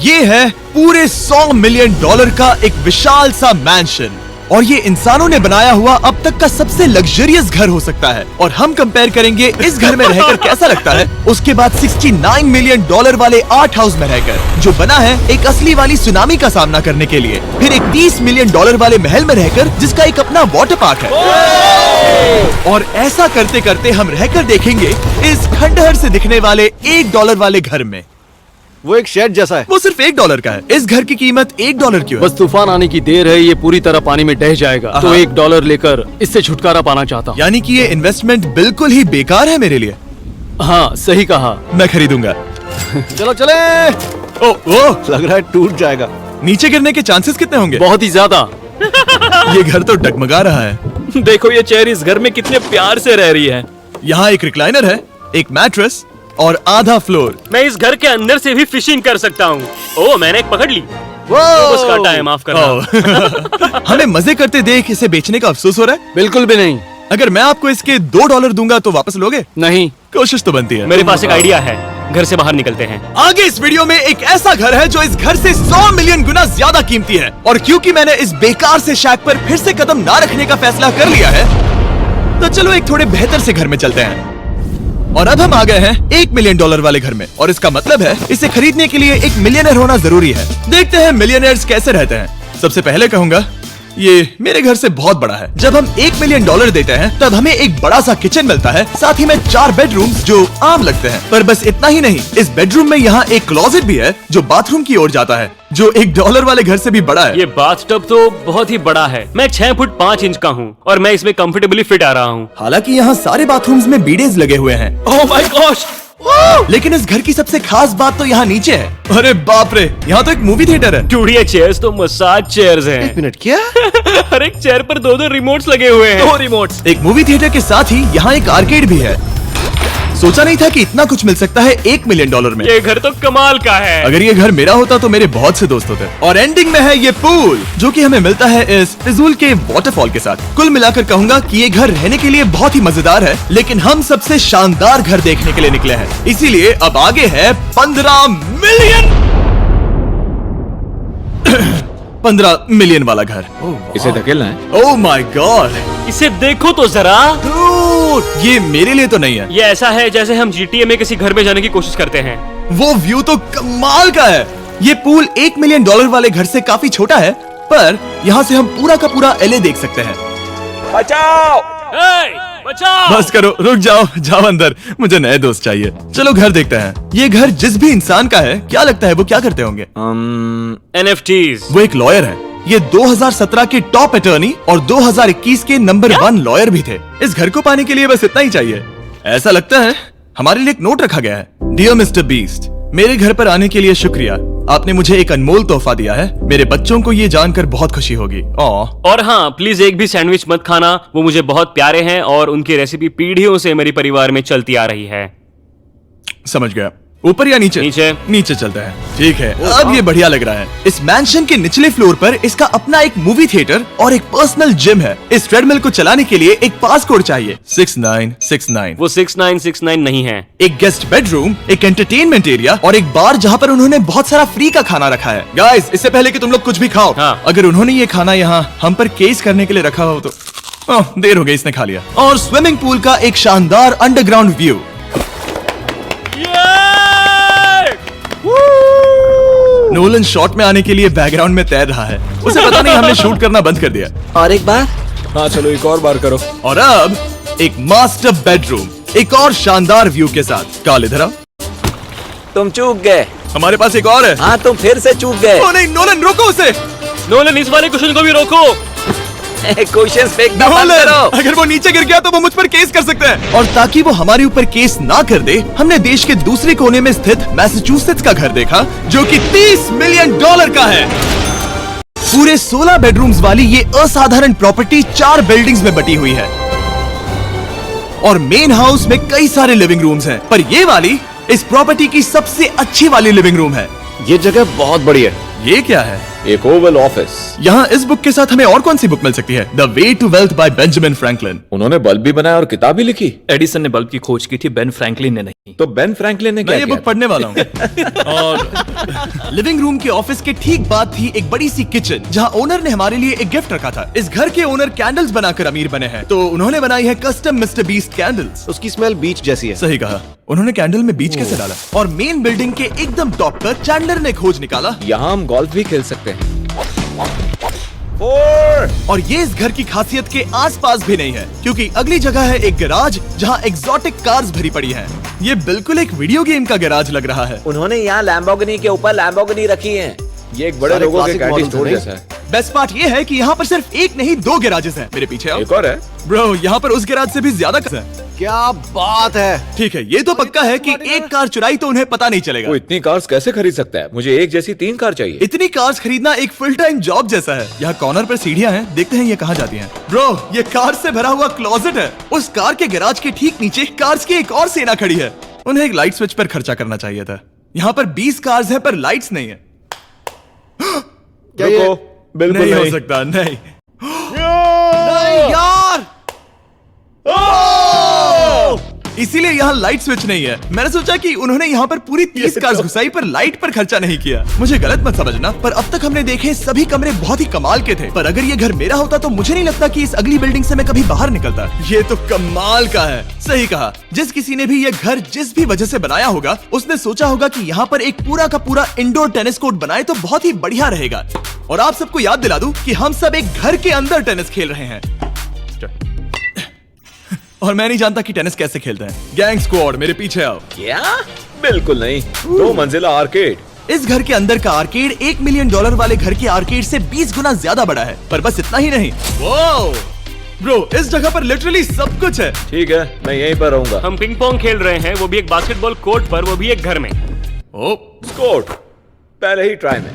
ये है पूरे $100 मिलियन का एक विशाल सा मैंशन, और ये इंसानों ने बनाया हुआ अब तक का सबसे लग्जरियस घर हो सकता है। और हम कंपेयर करेंगे इस घर में रहकर कैसा लगता है उसके बाद $69 मिलियन वाले आर्ट हाउस में रहकर, जो बना है एक असली वाली सुनामी का सामना करने के लिए। फिर एक $30 मिलियन वाले महल में रहकर जिसका एक अपना वाटर पार्क है। और ऐसा करते करते हम रहकर देखेंगे इस खंडहर से दिखने वाले $1 वाले घर में। वो एक शेड जैसा है। वो सिर्फ $1 का है। इस घर की कीमत $1 क्यों है? बस तूफान आने की देर है, ये पूरी तरह पानी में ढह जाएगा, तो $1 लेकर इससे छुटकारा पाना चाहता हूँ। यानी कि ये इन्वेस्टमेंट बिल्कुल ही बेकार है मेरे लिए। हाँ सही कहा। मैं खरीदूंगा। चलो चले। ओ, लग रहा है टूट जाएगा। नीचे गिरने के चांसेस कितने होंगे? बहुत ही ज्यादा। ये घर तो डगमगा रहा है। देखो ये चेयर इस घर में कितने प्यार से रह रही है। यहाँ एक रिक्लाइनर है, एक मैट्रेस और आधा फ्लोर। मैं इस घर के अंदर से भी फिशिंग कर सकता हूँ। ओह मैंने एक पकड़ ली। बस काटा है, माफ करना। हमें मजे करते देख इसे बेचने का अफसोस हो रहा है? बिल्कुल भी नहीं। अगर मैं आपको इसके $2 दूंगा तो वापस लोगे? नहीं। कोशिश तो बनती है। मेरे पास एक आइडिया है, घर से बाहर निकलते हैं। आगे इस वीडियो में एक ऐसा घर है जो इस घर से 100 मिलियन गुना ज्यादा कीमती है, और क्योंकि मैंने इस बेकार से शैक पर फिर से कदम ना रखने का फैसला कर लिया है, तो चलो एक थोड़े बेहतर से घर में चलते हैं। और अब हम आ गए हैं $1 मिलियन वाले घर में, और इसका मतलब है इसे खरीदने के लिए एक मिलियनर होना जरूरी है। देखते हैं मिलियनर्स कैसे रहते हैं। सबसे पहले कहूंगा ये मेरे घर से बहुत बड़ा है। जब हम $1 मिलियन देते हैं तब हमें एक बड़ा सा किचन मिलता है, साथ ही में 4 बेडरूम्स जो आम लगते हैं। पर बस इतना ही नहीं, इस बेडरूम में यहाँ एक क्लोजेट भी है जो बाथरूम की ओर जाता है, जो $1 वाले घर से भी बड़ा है। ये बाथटब तो बहुत ही बड़ा है। मैं 6 फुट 5 इंच का हूँ और मैं इसमें कंफर्टेबली फिट आ रहा हूँ। हालांकि यहाँ सारे बाथरूम्स में बीडेज लगे हुए हैं। Oh my gosh! लेकिन इस घर की सबसे खास बात तो यहाँ नीचे है। अरे बाप रे, यहाँ तो एक मूवी थिएटर है। टूड, ये चेयर्स तो मसाज चेयर्स हैं। एक मिनट, क्या? हर एक चेयर पर 2-2 रिमोट्स लगे हुए हैं। 2 रिमोट्स। एक मूवी थिएटर के साथ ही यहाँ एक आर्केड भी है। सोचा नहीं था कि इतना कुछ मिल सकता है $1 मिलियन में। ये घर तो कमाल का है। अगर ये घर मेरा होता तो मेरे बहुत से दोस्त होते। और एंडिंग में है ये पूल, जो कि हमें मिलता है इस फिजूल के वाटरफॉल के साथ। कुल मिलाकर कहूंगा कि ये घर रहने के लिए बहुत ही मजेदार है, लेकिन हम सबसे शानदार घर देखने के लिए निकले हैं, इसीलिए अब आगे है 15 मिलियन वाला घर। इसे धकेलना है। ओह माय गॉड, इसे देखो तो जरा। ये मेरे लिए तो नहीं है। ये ऐसा है जैसे हम GTA में किसी घर में जाने की कोशिश करते हैं। वो व्यू तो कमाल का है। ये पूल $1 मिलियन वाले घर से काफी छोटा है, पर यहाँ से हम पूरा का पूरा LA देख सकते हैं। बचाओ! बचाओ! बस करो, रुक जाओ, जाओ अंदर, मुझे नए दोस्त चाहिए। चलो घर देखते हैं। ये घर जिस भी इंसान का है, क्या लगता है वो क्या करते होंगे? NFTs। वो एक लॉयर है। ये 2017 के टॉप अटर्नी और 2021 के नंबर 1 लॉयर भी थे। इस घर को पाने के लिए बस इतना ही चाहिए। ऐसा लगता है हमारे लिए एक नोट रखा गया है। डियर मिस्टर बीस्ट, मेरे घर पर आने के लिए शुक्रिया। आपने मुझे एक अनमोल तोहफा दिया है। मेरे बच्चों को ये जानकर बहुत खुशी होगी। और हाँ, प्लीज एक भी सैंडविच मत खाना, वो मुझे बहुत प्यारे हैं और उनकी रेसिपी पीढ़ियों से मेरे परिवार में चलती आ रही है। समझ गया। ऊपर या नीचे? नीचे। नीचे चलते हैं। ठीक है, अब ये बढ़िया लग रहा है। इस मैंशन के निचले फ्लोर पर इसका अपना एक मूवी थिएटर और एक पर्सनल जिम है। इस ट्रेडमिल को चलाने के लिए एक पास कोड चाहिए, 6969। वो 6969 नहीं है। एक गेस्ट बेडरूम, एक एंटरटेनमेंट एरिया और एक बार जहाँ पर उन्होंने बहुत सारा फ्री का खाना रखा है। गाइस, इससे पहले कि तुम लोग कुछ भी खाओ, अगर उन्होंने ये खाना यहाँ हम पर केस करने के लिए रखा हो तो देर हो गई, इसने खा लिया। और स्विमिंग पूल का एक शानदार अंडरग्राउंड व्यू। नोलन शॉट में आने के लिए बैकग्राउंड में तैर रहा है। उसे पता नहीं हमने शूट करना बंद कर दिया। और एक बार? हाँ चलो एक और बार करो। और अब एक मास्टर बेडरूम, एक और शानदार व्यू के साथ। काल इधर आओ। तुम चूक गए। हमारे पास एक और है। हाँ, तुम फिर से चूक गए। ओ नहीं, नोलन रोको उसे। नोलन, इस वाले क्वेश्चन को भी रोको। क्वेश्चंस फेंकना बंद करो। अगर वो नीचे गिर गया तो वो मुझ पर केस कर सकते हैं। और ताकि वो हमारे ऊपर केस ना कर दे, हमने देश के दूसरे कोने में स्थित मैसाचुसेट्स का घर देखा, जो कि $30 मिलियन का है। पूरे 16 बेडरूम्स वाली ये असाधारण प्रॉपर्टी 4 बिल्डिंग्स में बटी हुई है, और मेन हाउस में कई सारे लिविंग रूम्स हैं, पर ये वाली इस प्रॉपर्टी की सबसे अच्छी वाली लिविंग रूम है। ये जगह बहुत बड़ी है। ये क्या है? एक ओवल ऑफिस। यहाँ इस बुक के साथ हमें और कौन सी बुक मिल सकती है? The way to wealth by Benjamin Franklin. उन्होंने बल्ब भी बनाया और किताब भी लिखी। एडिसन ने बल्ब की खोज की थी, बेन फ्रैंकलिन ने नहीं। तो बेन फ्रैंकलिन ने मैं क्या ये किया बुक पढ़ने वाला हूँ। और लिविंग रूम के ऑफिस के ठीक बाद थी एक बड़ी सी किचन, जहाँ ओनर ने हमारे लिए एक गिफ्ट रखा था। इस घर के ओनर कैंडल्स बनाकर अमीर बने हैं, तो उन्होंने बनाई है कस्टम मिस्टर बीस्ट कैंडल्स। उसकी स्मेल बीच जैसी है। सही कहा। उन्होंने कैंडल में बीच कैसे डाला? और मेन बिल्डिंग के एकदम टॉप पर चैंडलर ने खोज निकाला। यहाँ हम गोल्फ भी खेल सकते हैं। और ये इस घर की खासियत के आसपास भी नहीं है, क्योंकि अगली जगह है एक गैराज जहाँ एग्जॉटिक कार्स भरी पड़ी हैं। ये बिल्कुल एक वीडियो गेम का गैराज लग रहा है। उन्होंने यहाँ लैम्बोर्गिनी के ऊपर लैम्बोर्गिनी रखी है। ये एक बड़े सारे लोगों के classic कैंडी models स्टोर हैं, जैसा है। बेस्ट पार्ट ये है कि यहाँ पर सिर्फ एक नहीं 2 गैराजेस हैं। मेरे पीछे आओ। एक और है। ब्रो, यहाँ पर उस गैराज से भी ज्यादा है। क्या बात है। ठीक है, ये तो पक्का है कि एक कार चुराई तो उन्हें पता नहीं चलेगा। वो इतनी कार्स कैसे खरीद सकता है? मुझे एक जैसी 3 कार चाहिए। इतनी कार्स खरीदना एक फुल टाइम जॉब जैसा है। यहाँ कॉर्नर पर सीढ़ियाँ हैं, देखते हैं ये कहाँ जाती हैं। ब्रो, ये कार से भरा हुआ क्लोजेट है। उस कार के गैराज के ठीक नीचे कार्स की एक और सेना खड़ी है। उन्हें एक लाइट स्विच पर खर्चा करना चाहिए था। यहाँ पर 20 कार्स हैं पर लाइट्स नहीं है। रुको, बिल्कुल नहीं हो नहीं। सकता, नहीं। नहीं यार। इसीलिए यहाँ लाइट स्विच नहीं है। मैंने सोचा कि उन्होंने यहाँ पर पूरी 30 कार्स घुसाई पर लाइट पर खर्चा नहीं किया। मुझे गलत मत समझना, पर अब तक हमने देखे सभी कमरे बहुत ही कमाल के थे। पर अगर ये घर मेरा होता तो मुझे नहीं लगता कि इस अगली बिल्डिंग से मैं कभी बाहर निकलता। ये तो कमाल का है। सही कहा। जिस किसी ने भी ये घर जिस भी वजह से बनाया होगा, उसने सोचा होगा कि यहाँ पर एक पूरा का पूरा इंडोर टेनिस कोर्ट बनाए तो बहुत ही बढ़िया रहेगा। और आप सबको याद दिला दूं कि हम सब एक घर के अंदर टेनिस खेल रहे हैं। और मैं नहीं जानता कि टेनिस कैसे खेलते हैं। गैंग स्क्वाड, मेरे पीछे आओ। क्या? बिल्कुल नहीं। 2 मंजिला आर्केड। इस घर के अंदर का आर्केड $1 मिलियन वाले घर के आर्केड से 20 गुना ज्यादा बड़ा है। पर बस इतना ही नहीं। वाओ! ब्रो, इस जगह पर लिटरली सब कुछ है। ठीक है, मैं यहीं पर रहूंगा। हम पिंग पोंग खेल रहे हैं, वो भी एक बास्केटबॉल कोर्ट पर, वो भी एक घर में। ओ, स्कोट पहले ही ट्राई में।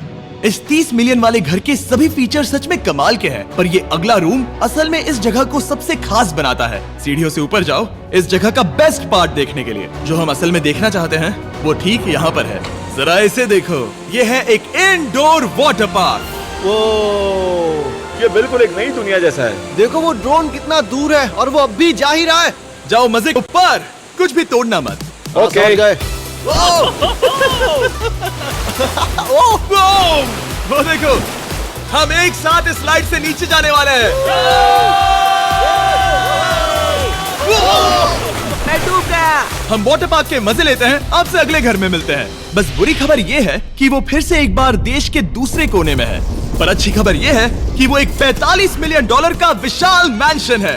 इस 30 मिलियन वाले घर के सभी फीचर सच में कमाल के हैं, पर ये अगला रूम असल में इस जगह को सबसे खास बनाता है। सीढ़ियों से ऊपर जाओ इस जगह का बेस्ट पार्ट देखने के लिए। जो हम असल में देखना चाहते हैं वो ठीक यहाँ पर है। जरा इसे देखो, ये है एक इंडोर वाटर पार्क। ये बिल्कुल एक नई दुनिया जैसा है। देखो वो ड्रोन कितना दूर है और वो अब भी जा ही रहा है। जाओ मजे के ऊपर, कुछ भी तोड़ना मत। ओके। समझ गए। वो देखो, हम एक साथ इस स्लाइड से नीचे जाने वाले हैं। मैं डूब गया। हम वाटर पार्क के मजे लेते हैं। आपसे अगले घर में मिलते हैं। बस बुरी खबर ये है कि वो फिर से एक बार देश के दूसरे कोने में है। पर अच्छी खबर ये है कि वो एक $45 मिलियन का विशाल मैंशन है।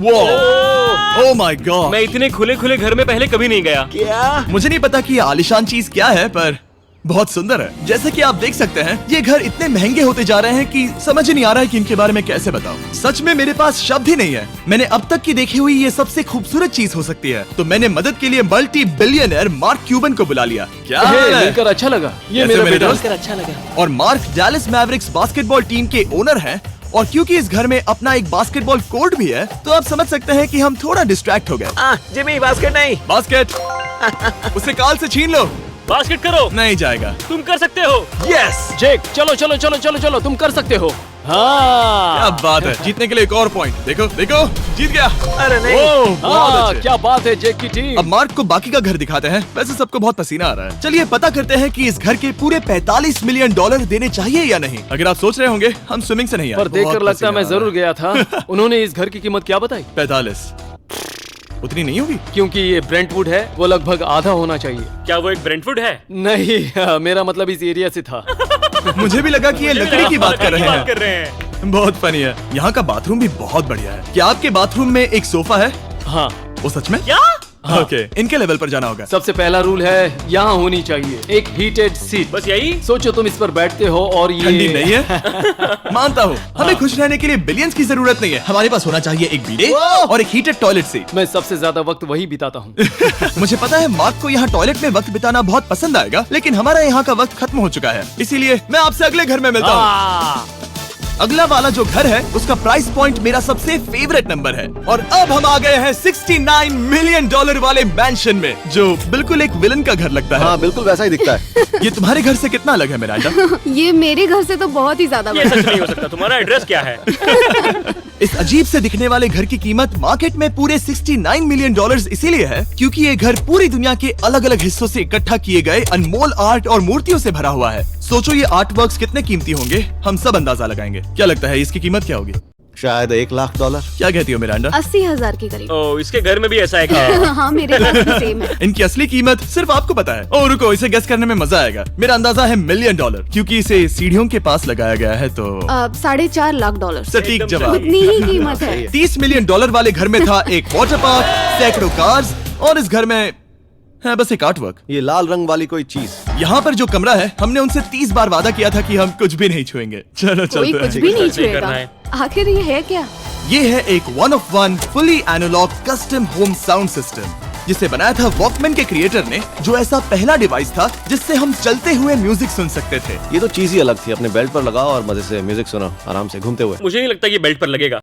Oh my God! मैं इतने खुले खुले घर में पहले कभी नहीं गया। क्या? मुझे नहीं पता कि ये आलीशान चीज क्या है, पर बहुत सुंदर है। जैसे कि आप देख सकते हैं, ये घर इतने महंगे होते जा रहे हैं कि समझ ही नहीं आ रहा है कि इनके बारे में कैसे बताऊं। सच में मेरे पास शब्द ही नहीं है। मैंने अब तक की देखी हुई ये सबसे खूबसूरत चीज हो सकती है। तो मैंने मदद के लिए मल्टी बिलियनर मार्क क्यूबन को बुला लिया। क्या हाल है? मिलकर अच्छा लगा। ये कैसे मेरा मेरे बेटा। दोस्त? अच्छा लगा। और mark Dallas Mavericks basketball team के ओनर हैं। और क्योंकि इस घर में अपना एक बास्केटबॉल कोर्ट भी है, तो आप समझ सकते हैं कि हम थोड़ा डिस्ट्रैक्ट हो गए। जिमी बास्केट नहीं। बास्केट उसे काल से छीन लो। बास्केट करो, नहीं जाएगा। तुम कर सकते हो। यस! जेक, चलो चलो चलो चलो चलो, तुम कर सकते हो। हाँ, क्या बात है। जीतने के लिए एक और पॉइंट। देखो देखो, जीत गया। अरे नहीं। ओह, बहुत हाँ, अच्छे। क्या बात है जेक की टीम। अब मार्क को बाकी का घर दिखाते हैं। वैसे सबको बहुत पसीना आ रहा है। चलिए पता करते हैं कि इस घर के पूरे $45 मिलियन देने चाहिए या नहीं। अगर आप सोच रहे होंगे हम स्विमिंग से नहीं आए, पर देखकर बहुत लगता पसीना मैं आ रहा जरूर गया था। उन्होंने इस घर की कीमत क्या बताई? 45 उतनी नहीं होगी। क्योंकि ये ब्रेंटवुड है, वो लगभग आधा होना चाहिए। क्या वो एक ब्रेंटफुड है? नहीं, मेरा मतलब इस एरिया से था। मुझे भी लगा कि ये लकड़ी की बात कर रहे कर हैं। रहे हैं। बहुत फनी है। यहाँ का बाथरूम भी बहुत बढ़िया है। क्या आपके बाथरूम में एक सोफा है? हाँ, वो सच में? क्या? ओके, इनके लेवल पर जाना होगा। सबसे पहला रूल है यहाँ होनी चाहिए एक हीटेड सीट। बस यही? सोचो तुम इस पर बैठते हो और ये ठंडी नहीं है। मानता हूँ, हमें खुश रहने के लिए बिलियंस की जरूरत नहीं है। हमारे पास होना चाहिए एक बीडे और एक हीटेड टॉयलेट सीट। मैं सबसे ज्यादा वक्त वही बिताता हूँ। मुझे पता है मार्क को यहाँ टॉयलेट में वक्त बिताना बहुत पसंद आएगा, लेकिन हमारा यहाँ का वक्त खत्म हो चुका है। इसीलिए मैं आपसे अगले घर में मिलता हूँ। अगला वाला जो घर है उसका प्राइस पॉइंट मेरा सबसे फेवरेट नंबर है। और अब हम आ गए हैं 69 मिलियन डॉलर वाले मैंशन में, जो बिल्कुल एक विलन का घर लगता है। हाँ बिल्कुल वैसा ही दिखता है। ये तुम्हारे घर से कितना अलग है मिरांडा? ये मेरे घर से तो बहुत ही ज्यादा ये बड़ा सच नहीं हो सकता। तुम्हारा एड्रेस क्या है? इस अजीब से दिखने वाले घर की कीमत मार्केट में पूरे 69 मिलियन डॉलर्स इसीलिए है क्योंकि ये घर पूरी दुनिया के अलग अलग हिस्सों से इकट्ठा किए गए अनमोल आर्ट और मूर्तियों से भरा हुआ है। सोचो ये आर्ट वर्क्स कितने कीमती होंगे, हम सब अंदाजा लगाएंगे। क्या लगता है इसकी कीमत क्या होगी? शायद $1 लाख। क्या कहती हो मिरांडा? 80,000 के करीब। ओ, इसके घर में भी ऐसा है क्या? हाँ मेरे घर भी सेम है। इनकी असली कीमत सिर्फ आपको पता है। और रुको, इसे गेस करने में मजा आएगा। मेरा अंदाजा है $1 मिलियन क्योंकि इसे सीढ़ियों के पास लगाया गया है। तो $4.5 लाख। सटीक एकदम जवाब। उतनी ही कीमत है। $30 मिलियन वाले घर में था एक वाटर पार्क, सैकड़ों कार्स और इस घर में है बस एक आर्ट वर्क। ये लाल रंग वाली कोई चीज। यहाँ पर जो कमरा है, हमने उनसे 30 बार वादा किया था कि हम कुछ भी नहीं छुएंगे। चलो कोई चलते कुछ हैं। भी नहीं सही करना छुएगा। है। आखिर ये है क्या? ये है एक 1 of 1 fully analogue custom home sound system, जिसे बनाया था वॉकमैन के क्रिएटर ने, जो ऐसा पहला डिवाइस था जिससे हम चलते हुए म्यूजिक सुन सकते थे। ये तो चीज ही अलग थी। अपने बेल्ट पर लगाओ और मजे से म्यूजिक सुनो आराम से घूमते हुए। मुझे नहीं लगता कि बेल्ट पर लगेगा।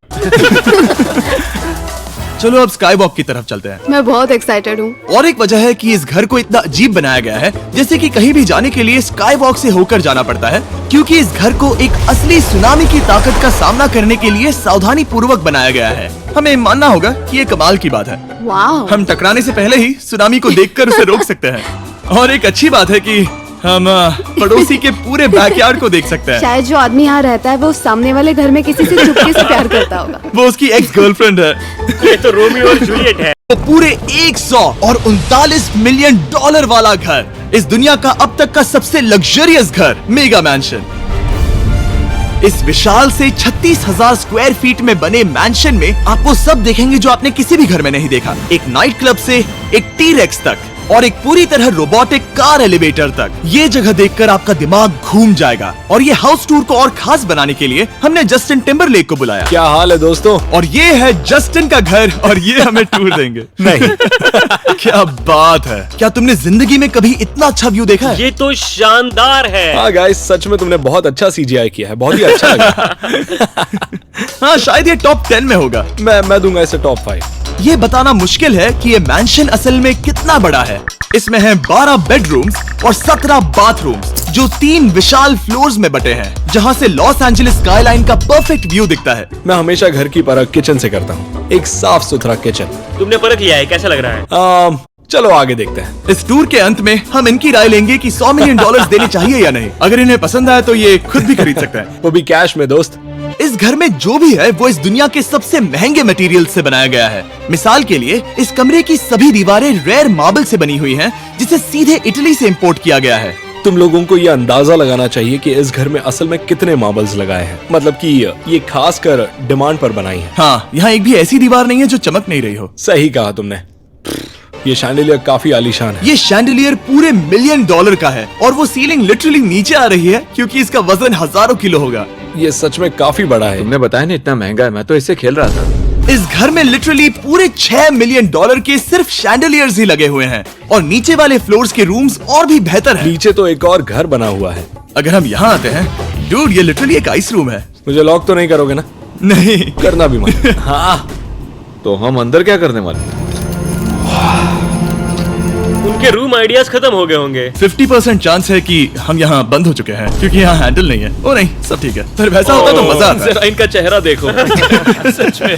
चलो अब स्काई वॉक की तरफ चलते हैं। मैं बहुत एक्साइटेड हूँ। और एक वजह है कि इस घर को इतना अजीब बनाया गया है, जैसे कि कहीं भी जाने के लिए स्काई वॉक से होकर जाना पड़ता है, क्योंकि इस घर को एक असली सुनामी की ताकत का सामना करने के लिए सावधानी पूर्वक बनाया गया है। हमें मानना होगा कि ये कमाल की बात है। वाह। हम टकराने से पहले ही सुनामी को देखकर उसे रोक सकते हैं। और एक अच्छी बात है कि हम पड़ोसी के पूरे बैकयार्ड को देख सकते हैं। शायद जो आदमी यहाँ रहता है वो सामने वाले घर में किसी से चुपके से प्यार करता होगा। वो उसकी एक्स गर्लफ्रेंड है। ये तो रोमियो और जूलियट है। वो पूरे 139 मिलियन डॉलर वाला घर, इस दुनिया का अब तक का सबसे लग्जरियस घर, मेगा मैंशन। इस विशाल से 36,000 स्क्वायर फीट में बने मैंशन में आपको सब देखेंगे जो आपने किसी भी घर में नहीं देखा। एक नाइट क्लब से एक टी-रेक्स तक और एक पूरी तरह रोबोटिक कार एलिवेटर तक। ये जगह देखकर आपका दिमाग घूम जाएगा। और ये हाउस टूर को और खास बनाने के लिए हमने जस्टिन टिम्बरलेक को बुलाया। क्या हाल है दोस्तों? और ये है जस्टिन का घर और ये हमें टूर देंगे। नहीं। क्या बात है, क्या तुमने जिंदगी में कभी इतना अच्छा व्यू देखा है? ये तो शानदार है। हाँ गाइस, सच में तुमने बहुत अच्छा CGI किया है, बहुत ही अच्छा लगा। हाँ शायद ये टॉप 10 में होगा। मैं दूंगा इसे टॉप 5। ये बताना मुश्किल है कि ये मैंशन असल में कितना बड़ा है। इसमें है 12 बेडरूम्स और 17 बाथरूम्स, जो 3 विशाल फ्लोर्स में बटे हैं, जहाँ से लॉस एंजलिस स्काईलाइन का परफेक्ट व्यू दिखता है। मैं हमेशा घर की परख किचन से करता हूँ। एक साफ सुथरा किचन। तुमने परख लिया है, कैसा लग रहा है? चलो आगे देखते हैं। इस टूर के अंत में हम इनकी राय लेंगे कि $100 मिलियन देने चाहिए या नहीं। अगर इन्हें पसंद आए तो ये खुद भी खरीद सकते हैं। वो भी कैश में दोस्त। इस घर में जो भी है वो इस दुनिया के सबसे महंगे मटेरियल से बनाया गया है। मिसाल के लिए इस कमरे की सभी दीवारें रेयर मार्बल से बनी हुई हैं, जिसे सीधे इटली से इंपोर्ट किया गया है। तुम लोगों को ये अंदाजा लगाना चाहिए कि इस घर में असल में कितने मार्बल्स लगाए हैं। मतलब कि ये खास कर डिमांड पर बनाई है। हाँ, यहाँ एक भी ऐसी दीवार नहीं है जो चमक नहीं रही हो। सही कहा तुमने। ये शैंडिलियर काफी आलीशान है। ये शैंडिलियर पूरे $1 मिलियन का है और वो सीलिंग लिटरली नीचे आ रही है क्योंकि इसका वजन हजारों किलो होगा। ये सच में काफी बड़ा है। तुमने बताया ना इतना महंगा है, मैं तो इससे खेल रहा था। इस घर में लिटरली पूरे $6 मिलियन के सिर्फ शैंडिलियर्स ही लगे हुए हैं और नीचे वाले फ्लोर्स के रूम्स और भी बेहतर हैं। नीचे तो एक और घर बना हुआ है। अगर हम यहाँ आते हैं, डूड, ये लिटरली एक आइस रूम है। मुझे लॉक तो नहीं करोगे ना? नहीं करना भी मत। हाँ, तो हम अंदर क्या करने वाले हैं? उनके रूम आइडियाज खत्म हो गए होंगे। 50% चांस है कि हम यहाँ बंद हो चुके हैं क्योंकि यहाँ हैंडल नहीं है। ओ नहीं, सब ठीक है। पर वैसा होता तो मजा आता। जरा इनका चेहरा देखो। सच में।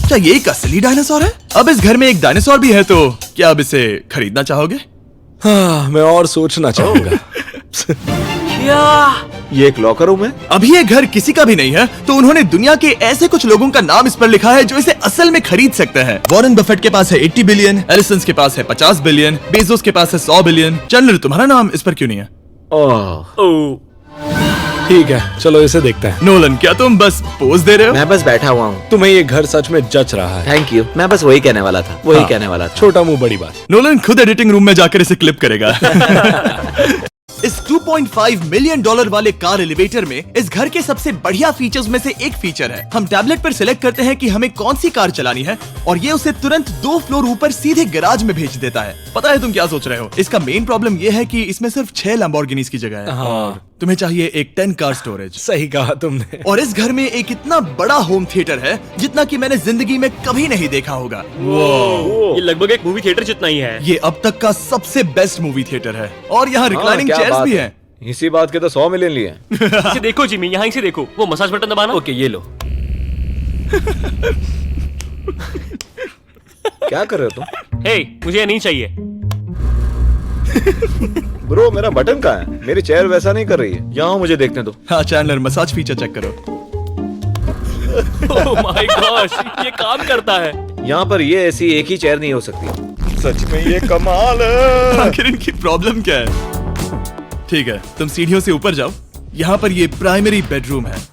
क्या ये एक असली डायनासोर है? अब इस घर में एक डायनासोर भी है, तो क्या अब इसे खरीदना चाहोगे? हाँ, मैं और सोचना चाहूंगा। ये एक लॉकर रूम है। अभी ये घर किसी का भी नहीं है, तो उन्होंने दुनिया के ऐसे कुछ लोगों का नाम इस पर लिखा है जो इसे असल में खरीद सकते हैं। वॉरेन बफेट के पास है 80 बिलियन, एलिसन के पास है 50 बिलियन, बेजोस के पास है 100 बिलियन। चंद्र, तुम्हारा नाम इस पर क्यों नहीं है? ओह, ओह, ठीक है, चलो इसे देखते हैं। नोलन, क्या तुम बस पोज दे रहे हो? मैं बस बैठा हुआ हूँ। तुम्हें ये घर सच में जच रहा है। Thank you. मैं बस वही कहने वाला था, वही हाँ। कहने वाला था। छोटा मुंह बड़ी बात। नोलन खुद एडिटिंग रूम में जाकर इसे क्लिप करेगा। इस $2.5 मिलियन वाले कार एलिवेटर में इस घर के सबसे बढ़िया फीचर्स में से एक फीचर है। हम टैबलेट पर सिलेक्ट करते हैं कि हमें कौन सी कार चलानी है और ये उसे तुरंत 2 फ्लोर ऊपर सीधे गैराज में भेज देता है। पता है तुम क्या सोच रहे हो? इसका मेन प्रॉब्लम ये है कि इसमें सिर्फ 6 लैम्बोर्गिनीज की जगह है। हाँ। तुम्हें चाहिए एक 10 कार स्टोरेज, सही कहा तुमने। और इस घर में एक इतना बड़ा होम थिएटर है जितना कि मैंने जिंदगी में कभी नहीं देखा होगा। ये लगभग एक मूवी थिएटर जितना ही है। ये अब तक का सबसे बेस्ट मूवी थिएटर है, और यहाँ रिक्लाइनिंग क्या चेयर्स बात भी है। हैं। इसी बात के तो 100 मिलियन लिए हैं। इसे देखो जिमी, यहाँ इसे देखो, वो मसाज बटन दबाना। ओके ये लो। क्या कर रहे हो तुम? हे, मुझे ये नहीं चाहिए। ब्रो मेरा बटन कहाँ है? मेरी चेयर वैसा नहीं कर रही है। यहाँ मुझे देखने दो। हाँ चैंडलर, मसाज फीचर चेक करो। ओह माय गॉश, ये काम करता है। यहाँ पर ये ऐसी एक ही चेयर नहीं हो सकती। सच में ये कमाल है। आखिर इनकी प्रॉब्लम क्या है? ठीक है, तुम सीढ़ियों से ऊपर जाओ। यहाँ पर ये प्राइमरी बेडरूम है।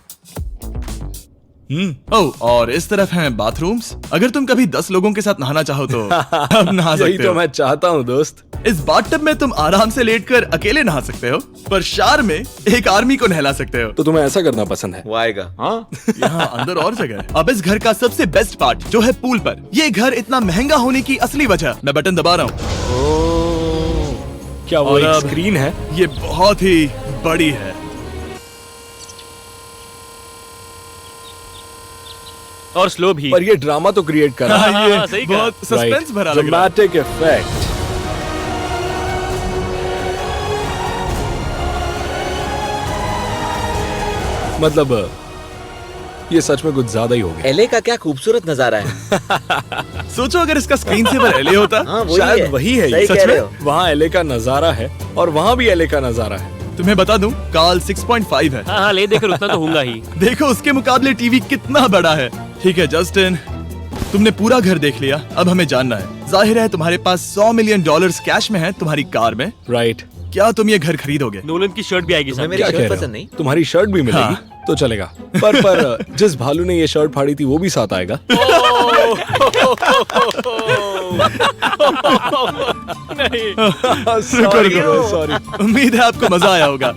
ओह, और इस तरफ हैं बाथरूम्स। अगर तुम कभी 10 लोगों के साथ नहाना चाहो तो अब नहा यही सकते तो हो। मैं चाहता हूँ दोस्त। इस बाथटब में तुम आराम से लेटकर अकेले नहा सकते हो, पर शार में एक आर्मी को नहला सकते हो। तो तुम्हें ऐसा करना पसंद है? वो आएगा। हाँ यहाँ अंदर और जगह है। अब इस घर का सबसे बेस्ट पार्ट जो है पूल पर। ये घर इतना महंगा होने की असली वजह, मैं बटन दबा रहा हूँ। क्या वो और एक अब- स्क्रीन है? ये बहुत ही बड़ी है। और स्लो भी। पर ये ड्रामा तो क्रिएट कर रहा है। हाँ, ये सही कहा। बहुत सस्पेंस भरा लग रहा है। Dramatic effect. मतलब ये सच में कुछ ज्यादा ही हो गया। एले का क्या खूबसूरत नजारा है। सोचो अगर इसका स्क्रीन सेवर एलए होता। हाँ वही शायद है। वही है ये। सही सच कह रहे में? हो। वहाँ एले का नजारा है और वहाँ भी एले का नजारा है। तुम्हें बता दूं, काल 6.5 है। हाँ हाँ, ले देकर उतना तो होगा ही। देखो उसके मुकाबले टीवी कितना बड़ा है। ठीक है जस्टिन, तुमने पूरा घर देख लिया, अब हमें जानना है। जाहिर है तुम्हारे पास $100 मिलियन कैश में है तुम्हारी कार में। राइट। क्या तुम ये घर खरीदोगे? नोलन की शर्ट भी आएगी तुम्हें साथ। मेरी क्या कह शर्ट रहे पसंद हो? नहीं? तुम्हारी शर्ट भी मिलेगी हाँ। तो चलेगा। पर जिस भालू ने ये शर्ट फाड़ी थी वो भी साथ आएगा। नहीं। सॉरी। उम्मीद है आपको मजा आया होगा।